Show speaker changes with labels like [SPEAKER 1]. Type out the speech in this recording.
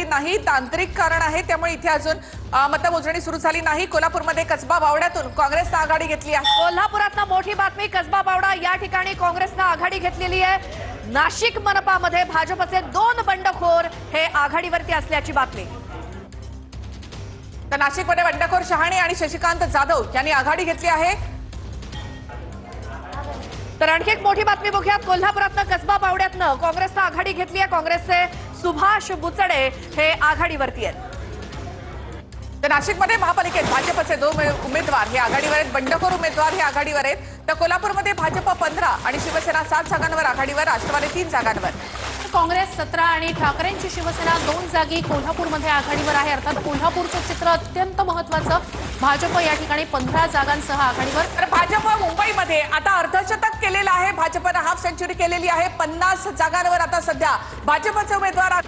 [SPEAKER 1] नाही, तांत्रिक कारण आहे, त्यामुळे इथे अजून मतमोजणी सुरू झाली नाही। कोल्हापूरमध्ये कसबा बावड्यातून काँग्रेसने आघाडी घेतली आहे।
[SPEAKER 2] कोल्हापुरातनं मोठी बातमी, कसबा बावडा या ठिकाणी काँग्रेसने आघाडी घेतलेली आहे। नाशिक मनपामध्ये भाजपचे 2 बंडखोर हे आघाडीवरती असल्याची बातमी।
[SPEAKER 1] तर नाशिकमध्ये बंडखोर शहाणे आणि शशिकांत जाधव यांनी आघाडी घेतली आहे।
[SPEAKER 2] तर आणखी एक मोठी बातमी बघूयात, कोल्हापुरातनं कसबा बावड्यातनं काँग्रेसने आघाडी घेतली आहे। काँग्रेसचे सुभाष बुचडे हे आघाडीवरती आहेत।
[SPEAKER 1] तर नाशिकमध्ये महापालिकेत भाजपचे 2 उमेदवार हे आघाडीवर आहेत, बंडखोर उमेदवार हे आघाडीवर आहेत। तर कोल्हापूरमध्ये भाजप 15 आणि शिवसेना 7 जागांवर आघाडीवर, राष्ट्रवादी 3 जागांवर।
[SPEAKER 3] काँग्रेस 17 आणि ठाकरेंची शिवसेना 2 जागी कोल्हापूरमध्ये आघाडीवर आहे। अर्थात कोल्हापूरचं चित्र अत्यंत महत्त्वाचं, भाजप या ठिकाणी 15 जागांसह आघाडीवर।
[SPEAKER 1] तर भाजप मुंबईमध्ये आता अर्धशतक केलेलं आहे, भाजपने हाफ सेंचुरी केलेली आहे। 50 जागांवर आता सध्या भाजपचे उमेदवार